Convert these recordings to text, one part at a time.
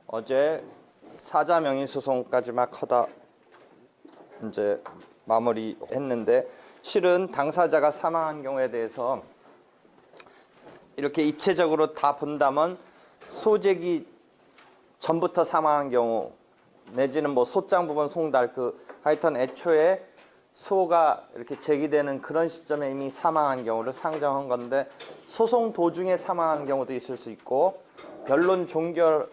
어제 사자 명의 소송까지 막 하다 이제 마무리했는데, 실은 당사자가 사망한 경우에 대해서 이렇게 입체적으로 다 본다면 소재기 전부터 사망한 경우, 내지는 뭐 소장 부분 송달, 하여튼 애초에 소가 이렇게 제기되는 그런 시점에 이미 사망한 경우를 상정한 건데, 소송 도중에 사망한 경우도 있을 수 있고 변론 종결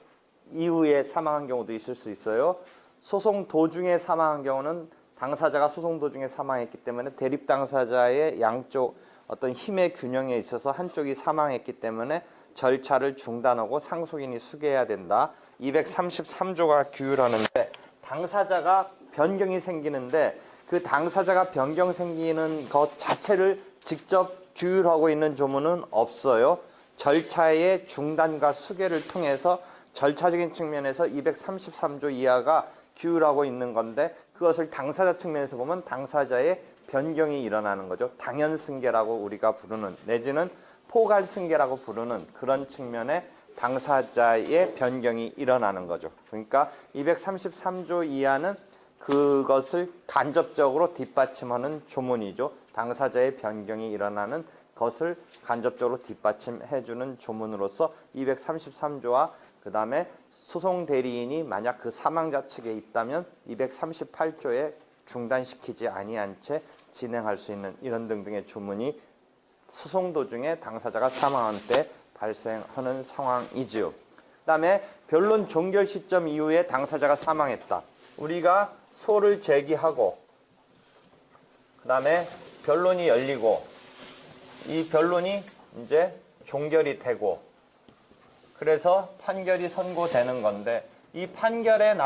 이후에 사망한 경우도 있을 수 있어요. 소송 도중에 사망한 경우는 당사자가 소송 도중에 사망했기 때문에 대립 당사자의 양쪽 어떤 힘의 균형에 있어서 한쪽이 사망했기 때문에 절차를 중단하고 상속인이 수개해야 된다. 233조가 규율하는데, 당사자가 변경이 생기는데 그 당사자가 변경 생기는 것 자체를 직접 규율하고 있는 조문은 없어요. 절차의 중단과 수개를 통해서 절차적인 측면에서 233조 이하가 규율하고 있는 건데, 그것을 당사자 측면에서 보면 당사자의 변경이 일어나는 거죠. 당연승계라고 우리가 부르는, 내지는 포괄승계라고 부르는 그런 측면에 당사자의 변경이 일어나는 거죠. 그러니까 233조 이하는 그것을 간접적으로 뒷받침하는 조문이죠. 당사자의 변경이 일어나는 것을 간접적으로 뒷받침해주는 조문으로서 233조와 그 다음에 소송 대리인이 만약 그 사망자 측에 있다면 238조에 중단시키지 아니한 채 진행할 수 있는 이런 등등의 조문이 소송 도중에 당사자가 사망한 때 발생하는 상황이지요. 그 다음에 변론 종결 시점 이후에 당사자가 사망했다. 우리가 소를 제기하고 그 다음에 변론이 열리고 이 변론이 이제 종결이 되고 그래서 판결이 선고되는 건데, 이 판결에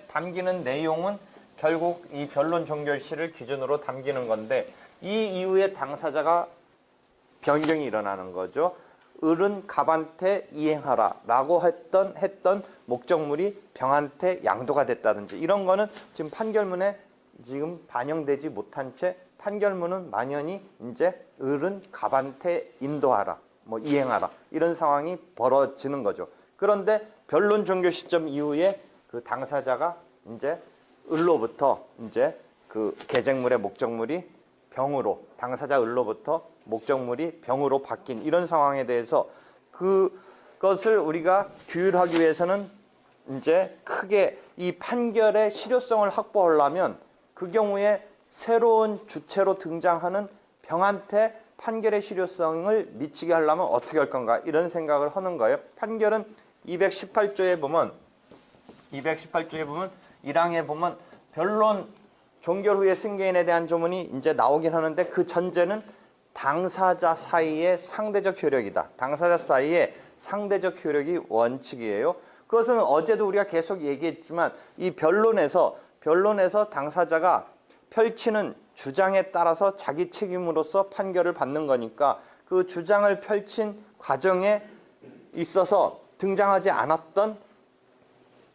담기는 내용은 결국 이 변론 종결 시를 기준으로 담기는 건데, 이 이후에 당사자가 변경이 일어나는 거죠. 을은 갑한테 이행하라 라고 했던 목적물이 병한테 양도가 됐다든지 이런 거는 지금 판결문에 지금 반영되지 못한 채 판결문은 만연히 이제 을은 갑한테 인도하라, 뭐 이행하라 이런 상황이 벌어지는 거죠. 그런데 변론 종결 시점 이후에 그 당사자가 이제 을로부터 이제 그 계쟁물의 목적물이 병으로, 당사자 을로부터 목적물이 병으로 바뀐 이런 상황에 대해서 그것을 우리가 규율하기 위해서는 이제 크게 이 판결의 실효성을 확보하려면 그 경우에 새로운 주체로 등장하는 병한테 판결의 실효성을 미치게 하려면 어떻게 할 건가, 이런 생각을 하는 거예요. 판결은 218조에 보면 1항에 보면 변론 종결 후에 승계인에 대한 조문이 이제 나오긴 하는데, 그 전제는 당사자 사이의 상대적 효력이다. 당사자 사이의 상대적 효력이 원칙이에요. 그것은 어제도 우리가 계속 얘기했지만 이 변론에서 당사자가 펼치는 주장에 따라서 자기 책임으로서 판결을 받는 거니까, 그 주장을 펼친 과정에 있어서 등장하지 않았던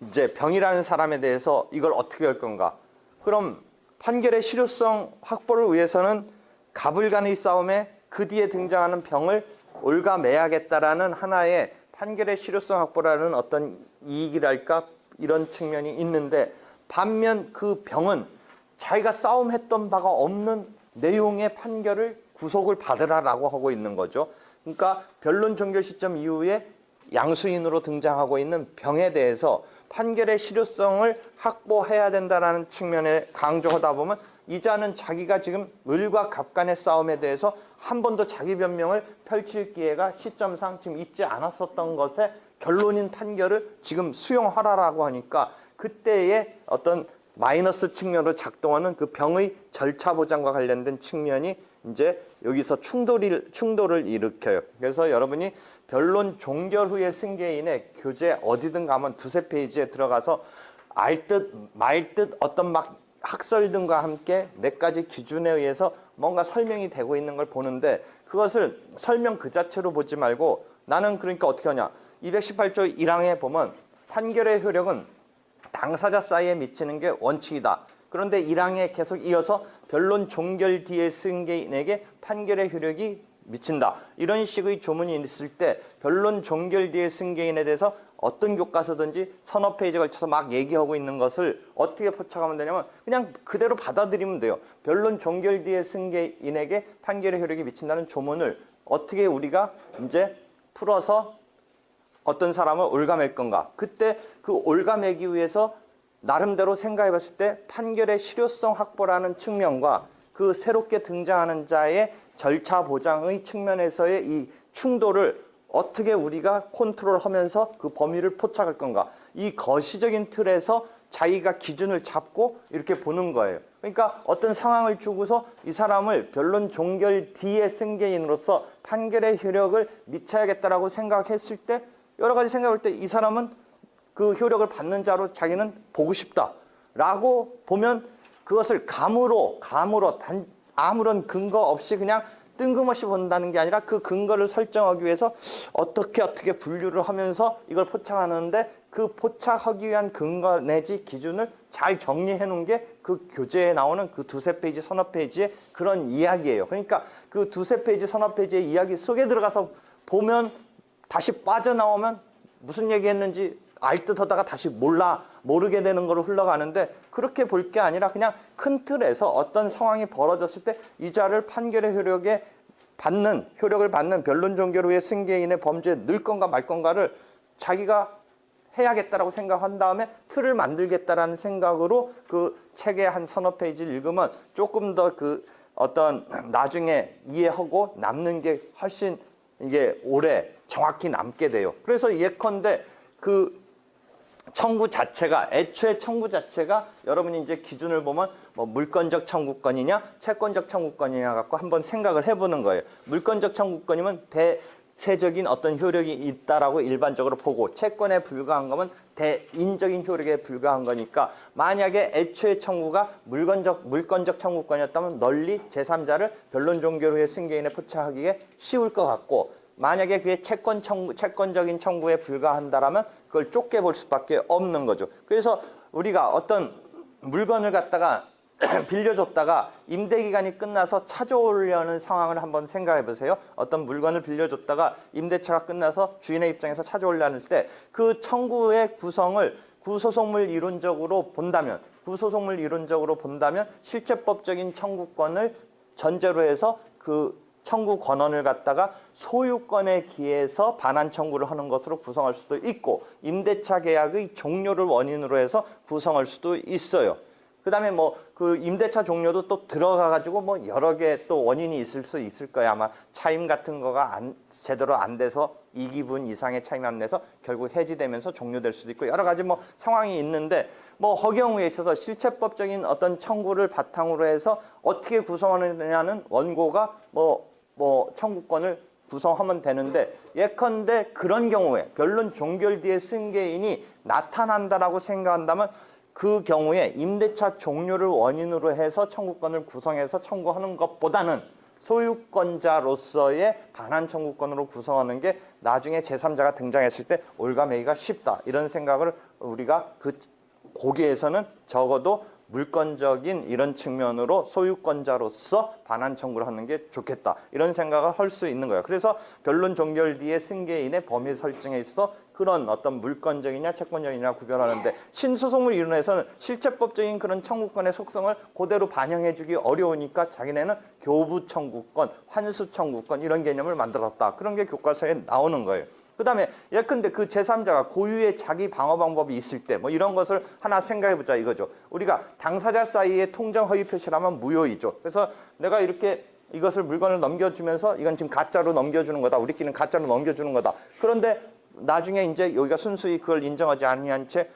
이제 병이라는 사람에 대해서 이걸 어떻게 할 건가. 그럼 판결의 실효성 확보를 위해서는 갑을 간의 싸움에 그 뒤에 등장하는 병을 올가매야겠다라는 하나의 판결의 실효성 확보라는 어떤 이익이랄까 이런 측면이 있는데, 반면 그 병은 자기가 싸움했던 바가 없는 내용의 판결을 구속을 받으라라고 하고 있는 거죠. 그러니까 변론 종결 시점 이후에 양수인으로 등장하고 있는 병에 대해서 판결의 실효성을 확보해야 된다는 측면에 강조하다 보면, 이자는 자기가 지금 을과 갑 간의 싸움에 대해서 한 번도 자기 변명을 펼칠 기회가 시점상 지금 있지 않았었던 것에 결론인 판결을 지금 수용하라라고 하니까, 그때의 어떤 마이너스 측면으로 작동하는 그 병의 절차 보장과 관련된 측면이 이제 여기서 충돌을 일으켜요. 그래서 여러분이 변론 종결 후에 승계인의 교재 어디든 가면 두세 페이지에 들어가서 알듯 말듯 어떤 막 학설 등과 함께 몇 가지 기준에 의해서 뭔가 설명이 되고 있는 걸 보는데, 그것을 설명 그 자체로 보지 말고, 나는 그러니까 어떻게 하냐, 218조 1항에 보면 판결의 효력은 당사자 사이에 미치는 게 원칙이다. 그런데 1항에 계속 이어서 변론 종결 뒤에 승계인에게 판결의 효력이 미친다. 이런 식의 조문이 있을 때 변론 종결 뒤에 승계인에 대해서 어떤 교과서든지 서너 페이지에 걸쳐서 막 얘기하고 있는 것을 어떻게 포착하면 되냐면 그냥 그대로 받아들이면 돼요. 변론 종결 뒤에 승계인에게 판결의 효력이 미친다는 조문을 어떻게 우리가 이제 풀어서 어떤 사람을 올가맬 건가. 그때 그 올가매기 위해서 나름대로 생각해 봤을 때 판결의 실효성 확보라는 측면과 그 새롭게 등장하는 자의 절차 보장의 측면에서의 이 충돌을 어떻게 우리가 컨트롤하면서 그 범위를 포착할 건가. 이 거시적인 틀에서 자기가 기준을 잡고 이렇게 보는 거예요. 그러니까 어떤 상황을 주고서 이 사람을 변론 종결 뒤의 승계인으로서 판결의 효력을 미쳐야겠다라고 생각했을 때 여러 가지 생각할 때 이 사람은 그 효력을 받는 자로 자기는 보고 싶다라고 보면 그것을 감으로 아무런 근거 없이 그냥 뜬금없이 본다는 게 아니라 그 근거를 설정하기 위해서 어떻게 분류를 하면서 이걸 포착하는데 그 포착하기 위한 근거 내지 기준을 잘 정리해 놓은 게 그 교재에 나오는 그 두세 페이지 서너 페이지의 그런 이야기예요. 그러니까 그 두세 페이지 서너 페이지의 이야기 속에 들어가서 보면 다시 빠져나오면 무슨 얘기했는지 알 듯 하다가 다시 모르게 되는 거로 흘러가는데 그렇게 볼 게 아니라 그냥 큰 틀에서 어떤 상황이 벌어졌을 때 이 자를 판결의 효력을 받는 변론 종결 후의 승계인의 범죄에 넣을 건가 말 건가를 자기가 해야겠다라고 생각한 다음에 틀을 만들겠다라는 생각으로 그 책의 한 서너 페이지를 읽으면 조금 더 그 어떤 나중에 이해하고 남는 게 훨씬 이게 오래 정확히 남게 돼요. 그래서 예컨대 그 청구 자체가 애초에 청구 자체가 여러분이 이제 기준을 보면 뭐 물권적 청구권이냐 채권적 청구권이냐 갖고 한번 생각을 해보는 거예요. 물권적 청구권이면 대세적인 어떤 효력이 있다라고 일반적으로 보고 채권에 불과한 거면 대인적인 효력에 불과한 거니까 만약에 애초에 청구가 물권적 청구권이었다면 널리 제3자를 변론 종결 후에 승계인에 포착하기에 쉬울 것 같고 만약에 그게 채권적인 청구에 불과한다라면 그걸 좁게 볼 수밖에 없는 거죠. 그래서 우리가 어떤 물건을 갖다가 빌려줬다가 임대기간이 끝나서 찾아오려는 상황을 한번 생각해 보세요. 어떤 물건을 빌려줬다가 임대차가 끝나서 주인의 입장에서 찾아오려는 때 그 청구의 구성을 구소송물 이론적으로 본다면 실체법적인 청구권을 전제로 해서 그 청구 권한을 갖다가 소유권에 기해서 반환 청구를 하는 것으로 구성할 수도 있고 임대차 계약의 종료를 원인으로 해서 구성할 수도 있어요. 그다음에 뭐 그 임대차 종료도 또 들어가 가지고 뭐 여러 개 또 원인이 있을 수 있을 거예요. 아마 차임 같은 거가 제대로 안 돼서 2기분 이상의 차임이 안 돼서 결국 해지되면서 종료될 수도 있고 여러 가지 뭐 상황이 있는데 뭐 허경우에 있어서 실체법적인 어떤 청구를 바탕으로 해서 어떻게 구성하느냐는 원고가 뭐 청구권을 구성하면 되는데 예컨대 그런 경우에 변론 종결 뒤에 승계인이 나타난다라고 생각한다면 그 경우에 임대차 종료를 원인으로 해서 청구권을 구성해서 청구하는 것보다는 소유권자로서의 반환 청구권으로 구성하는 게 나중에 제3자가 등장했을 때 올가매기가 쉽다. 이런 생각을 우리가 거기에서는 적어도 물권적인 이런 측면으로 소유권자로서 반환 청구를 하는 게 좋겠다. 이런 생각을 할 수 있는 거예요. 그래서 변론 종결 뒤에 승계인의 범위 설정에 있어 그런 어떤 물권적이냐 채권적이냐 구별하는데 신소송물 이론에서는 실체법적인 그런 청구권의 속성을 그대로 반영해주기 어려우니까 자기네는 교부 청구권, 환수 청구권 이런 개념을 만들었다. 그런 게 교과서에 나오는 거예요. 그 다음에 예컨대 그 제3자가 고유의 자기 방어 방법이 있을 때 뭐 이런 것을 하나 생각해보자 이거죠. 우리가 당사자 사이에 통정 허위 표시라면 무효이죠. 그래서 내가 이렇게 이것을 물건을 넘겨주면서 이건 지금 가짜로 넘겨주는 거다. 우리끼리는 가짜로 넘겨주는 거다. 그런데 나중에 이제 여기가 순수히 그걸 인정하지 아니한 채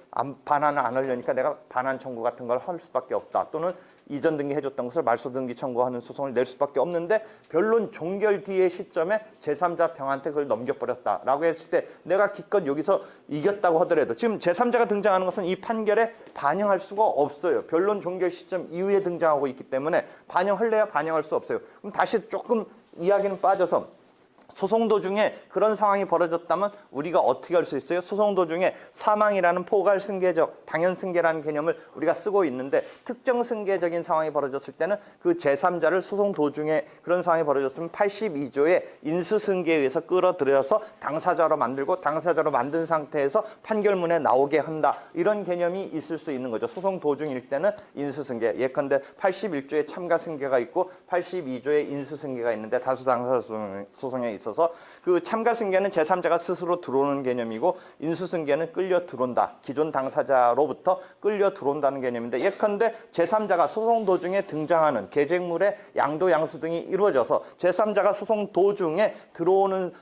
반환을 안 하려니까 내가 반환 청구 같은 걸 할 수밖에 없다. 또는 이전 등기해줬던 것을 말소 등기 청구하는 소송을 낼 수밖에 없는데 변론 종결 뒤의 시점에 제3자 병한테 그걸 넘겨버렸다라고 했을 때 내가 기껏 여기서 이겼다고 하더라도 지금 제3자가 등장하는 것은 이 판결에 반영할 수가 없어요. 변론 종결 시점 이후에 등장하고 있기 때문에 반영할래야 반영할 수 없어요. 그럼 다시 조금 이야기는 빠져서 소송 도중에 그런 상황이 벌어졌다면 우리가 어떻게 할 수 있어요? 소송 도중에 사망이라는 포괄 승계적 당연 승계라는 개념을 우리가 쓰고 있는데 특정 승계적인 상황이 벌어졌을 때는 그 제3자를 소송 도중에 그런 상황이 벌어졌으면 82조의 인수 승계에 의해서 끌어들여서 당사자로 만들고 당사자로 만든 상태에서 판결문에 나오게 한다. 이런 개념이 있을 수 있는 거죠. 소송 도중일 때는 인수 승계. 예컨대 81조에 참가 승계가 있고 82조에 인수 승계가 있는데 다수 당사 소송에 있어서 그 참가 승계는 제3자가 스스로 들어오는 개념이고 인수 승계는 끌려 들어온다. 기존 당사자로부터 끌려 들어온다는 개념인데 예컨대 제3자가 소송 도중에 등장하는 계쟁물의 양도 양수 등이 이루어져서 제3자가 소송 도중에 들어오는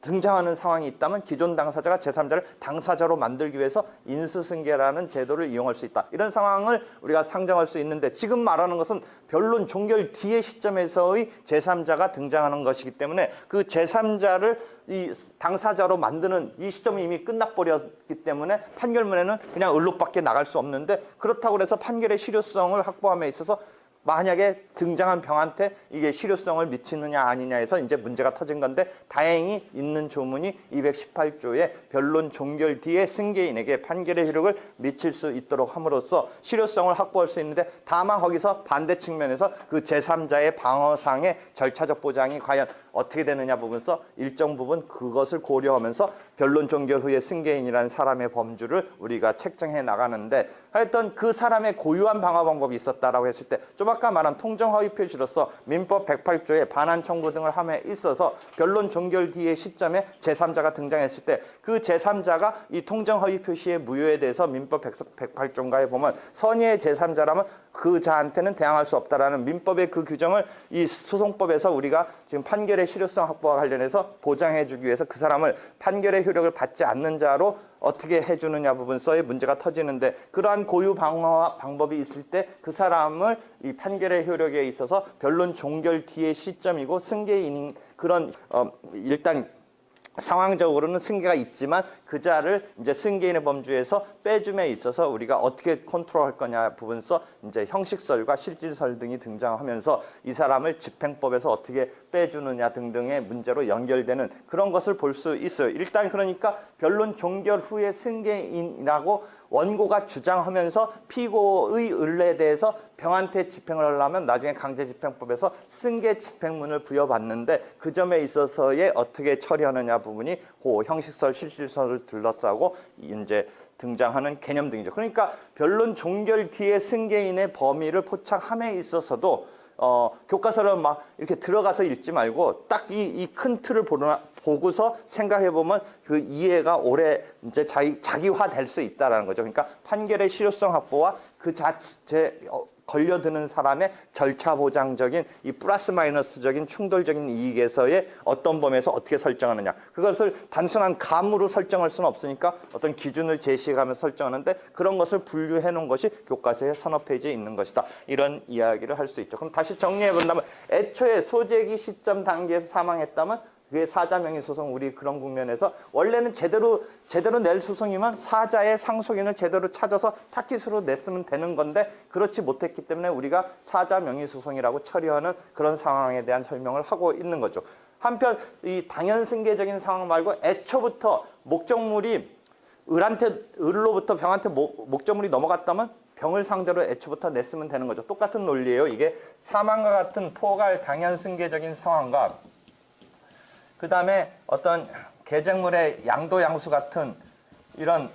등장하는 상황이 있다면 기존 당사자가 제3자를 당사자로 만들기 위해서 인수승계라는 제도를 이용할 수 있다. 이런 상황을 우리가 상정할 수 있는데 지금 말하는 것은 변론 종결 뒤의 시점에서의 제3자가 등장하는 것이기 때문에 그 제3자를 이 당사자로 만드는 이 시점이 이미 끝나버렸기 때문에 판결문에는 그냥 을록밖에 나갈 수 없는데 그렇다고 해서 판결의 실효성을 확보함에 있어서 만약에 등장한 병한테 이게 실효성을 미치느냐 아니냐에서 이제 문제가 터진 건데 다행히 있는 조문이 218조의 변론 종결 뒤에 승계인에게 판결의 효력을 미칠 수 있도록 함으로써 실효성을 확보할 수 있는데 다만 거기서 반대 측면에서 그 제3자의 방어상의 절차적 보장이 과연 어떻게 되느냐 부분에서 일정 부분 그것을 고려하면서 변론 종결 후에 승계인이라는 사람의 범주를 우리가 책정해 나가는데 하여튼 그 사람의 고유한 방어 방법이 있었다라고 했을 때 좀 아까 말한 통정허위 표시로서 민법 108조에 반환 청구 등을 함에 있어서 변론 종결 뒤의 시점에 제3자가 등장했을 때 그 제3자가 이 통정허위 표시의 무효에 대해서 민법 108조인가에 보면 선의의 제3자라면 그 자한테는 대항할 수 없다라는 민법의 그 규정을 이 소송법에서 우리가 지금 판결의 실효성 확보와 관련해서 보장해 주기 위해서 그 사람을 판결의 효력을 받지 않는 자로 어떻게 해주느냐 부분서의 문제가 터지는데 그러한 고유 방어 방법이 있을 때 그 사람을 이 판결의 효력에 있어서 변론 종결 뒤의 시점이고 승계인 그런 일단 상황적으로는 승계가 있지만 그 자를 이제 승계인의 범주에서 빼줌에 있어서 우리가 어떻게 컨트롤할 거냐 부분서 이제 형식설과 실질설 등이 등장하면서 이 사람을 집행법에서 어떻게 빼주느냐 등등의 문제로 연결되는 그런 것을 볼 수 있어요. 일단 그러니까 변론 종결 후에 승계인이라고 원고가 주장하면서 피고의 의뢰에 대해서 병한테 집행을 하려면 나중에 강제집행법에서 승계 집행문을 부여받는데 그 점에 있어서의 어떻게 처리하느냐 부분이 그 형식설, 실질설을 둘러싸고 이제 등장하는 개념 등이죠. 그러니까 변론 종결 뒤에 승계인의 범위를 포착함에 있어서도 교과서를 막 이렇게 들어가서 읽지 말고 딱 이 큰 틀을 보고서 생각해 보면 그 이해가 오래 이제 자기화 될 수 있다라는 거죠. 그러니까 판결의 실효성 확보와 그 자체 걸려드는 사람의 절차 보장적인 이 플러스 마이너스적인 충돌적인 이익에서의 어떤 범위에서 어떻게 설정하느냐. 그것을 단순한 감으로 설정할 수는 없으니까 어떤 기준을 제시해가면서 설정하는데 그런 것을 분류해 놓은 것이 교과서의 서너 페이지에 있는 것이다. 이런 이야기를 할 수 있죠. 그럼 다시 정리해 본다면 애초에 소재기 시점 단계에서 사망했다면 그게 사자명의 소송 우리 그런 국면에서 원래는 제대로 낼 소송이면 사자의 상속인을 제대로 찾아서 타깃으로 냈으면 되는 건데 그렇지 못했기 때문에 우리가 사자명의 소송이라고 처리하는 그런 상황에 대한 설명을 하고 있는 거죠. 한편 이 당연승계적인 상황 말고 애초부터 목적물이 을로부터 병한테 목적물이 넘어갔다면 병을 상대로 애초부터 냈으면 되는 거죠. 똑같은 논리예요. 이게 사망과 같은 포괄 당연승계적인 상황과 그 다음에 어떤 계쟁물의 양도 양수 같은 이런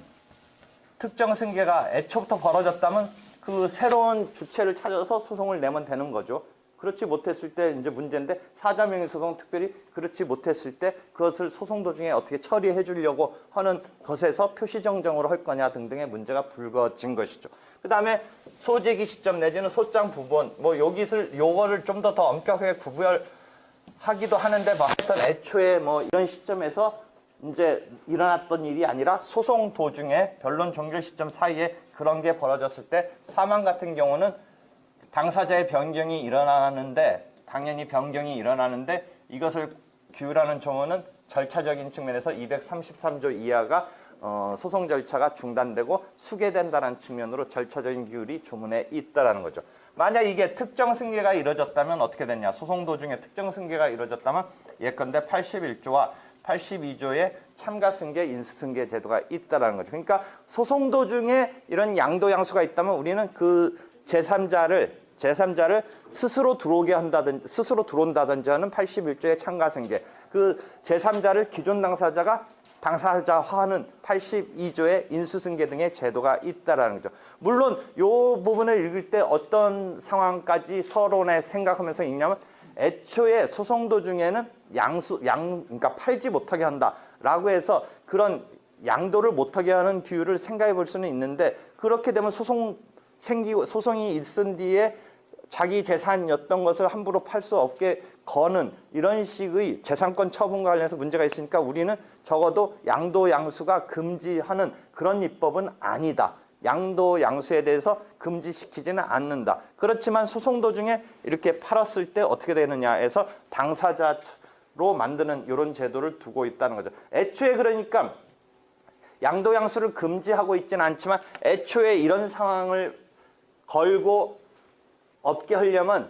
특정 승계가 애초부터 벌어졌다면 그 새로운 주체를 찾아서 소송을 내면 되는 거죠. 그렇지 못했을 때 이제 문제인데 사자명의 소송 특별히 그렇지 못했을 때 그것을 소송 도중에 어떻게 처리해 주려고 하는 것에서 표시정정으로 할 거냐 등등의 문제가 불거진 것이죠. 그 다음에 소재기 시점 내지는 소장 부분 요거를 좀 더 엄격하게 구별하기도 하는데 하여튼 애초에 이런 시점에서 이제 일어났던 일이 아니라 소송 도중에 변론 종결 시점 사이에 그런 게 벌어졌을 때 사망 같은 경우는 당사자의 변경이 일어나는데 당연히 변경이 일어나는데 이것을 규율하는 조문은 절차적인 측면에서 233조 이하가 소송 절차가 중단되고 수계된다는 측면으로 절차적인 규율이 조문에 있다라는 거죠. 만약 이게 특정 승계가 이루어졌다면 어떻게 되냐? 소송 도중에 특정 승계가 이루어졌다면 예컨대 81조와 82조의 참가 승계, 인수 승계 제도가 있다라는 거죠. 그러니까 소송 도중에 이런 양도 양수가 있다면 우리는 그 제3자를 스스로 들어오게 한다든지 스스로 들어온다든지 하는 81조의 참가 승계, 그 제3자를 기존 당사자가 당사자화하는 82조의 인수승계 등의 제도가 있다라는 거죠. 물론 이 부분을 읽을 때 어떤 상황까지 서론에 생각하면서 읽냐면 애초에 소송 도중에는 그러니까 팔지 못하게 한다라고 해서 그런 양도를 못하게 하는 규율을 생각해 볼 수는 있는데, 그렇게 되면 소송이 있은 뒤에 자기 재산이었던 것을 함부로 팔 수 없게 거는 이런 식의 재산권 처분과 관련해서 문제가 있으니까 우리는 적어도 양도 양수가 금지하는 그런 입법은 아니다. 양도 양수에 대해서 금지시키지는 않는다. 그렇지만 소송 도중에 이렇게 팔았을 때 어떻게 되느냐 해서 당사자로 만드는 이런 제도를 두고 있다는 거죠. 애초에 그러니까 양도 양수를 금지하고 있지는 않지만 애초에 이런 상황을 걸고 없게 하려면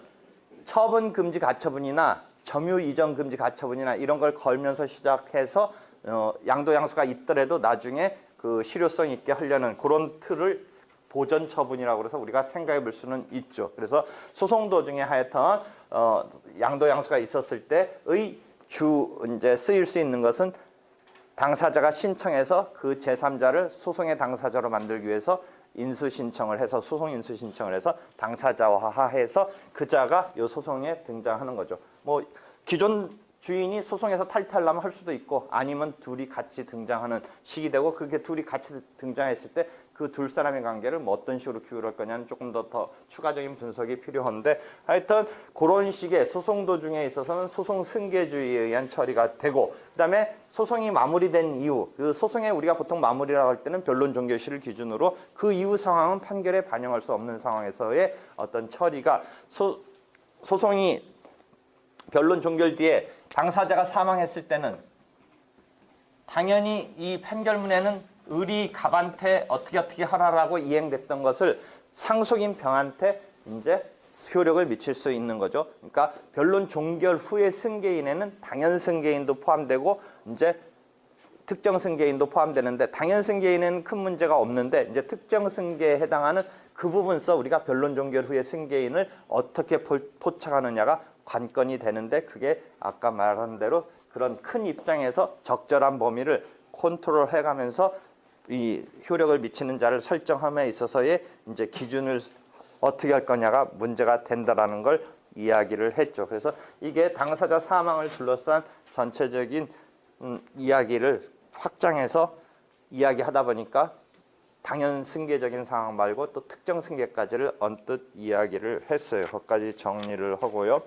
처분 금지 가처분이나 점유 이전 금지 가처분이나 이런 걸 걸면서 시작해서 양도 양수가 있더라도 나중에 그 실효성 있게 하려는 그런 틀을 보전 처분이라고 해서 우리가 생각해 볼 수는 있죠. 그래서 소송 도중에 하여튼 양도 양수가 있었을 때의 이제 쓰일 수 있는 것은 당사자가 신청해서 그 제3자를 소송의 당사자로 만들기 위해서 인수 신청을 해서 소송 인수 신청을 해서 당사자화해서 그자가 이 소송에 등장하는 거죠. 뭐 기존 주인이 소송에서 탈퇴하려면 할 수도 있고 아니면 둘이 같이 등장하는 식이 되고, 그렇게 둘이 같이 등장했을 때 그 두 사람의 관계를 뭐 어떤 식으로 규율할 거냐는 조금 더 추가적인 분석이 필요한데, 하여튼 그런 식의 소송 도중에 있어서는 소송 승계주의에 의한 처리가 되고, 그다음에 소송이 마무리된 이후, 그 소송에 우리가 보통 마무리라고 할 때는 변론 종결시를 기준으로 그 이후 상황은 판결에 반영할 수 없는 상황에서의 어떤 처리가 소송이 변론 종결 뒤에 당사자가 사망했을 때는 당연히 이 판결문에는 의리 갑한테 어떻게 하라라고 이행됐던 것을 상속인 병한테 이제 효력을 미칠 수 있는 거죠. 그러니까 변론 종결 후의 승계인에는 당연 승계인도 포함되고 이제 특정 승계인도 포함되는데, 당연 승계인에는 큰 문제가 없는데 이제 특정 승계에 해당하는 그 부분서 우리가 변론 종결 후의 승계인을 어떻게 포착하느냐가 관건이 되는데, 그게 아까 말한 대로 그런 큰 입장에서 적절한 범위를 컨트롤 해가면서 이 효력을 미치는 자를 설정함에 있어서의 이제 기준을 어떻게 할 거냐가 문제가 된다라는 걸 이야기를 했죠. 그래서 이게 당사자 사망을 둘러싼 전체적인 이야기를 확장해서 이야기하다 보니까 당연 승계적인 상황 말고 또 특정 승계까지를 언뜻 이야기를 했어요. 거기까지 정리를 하고요.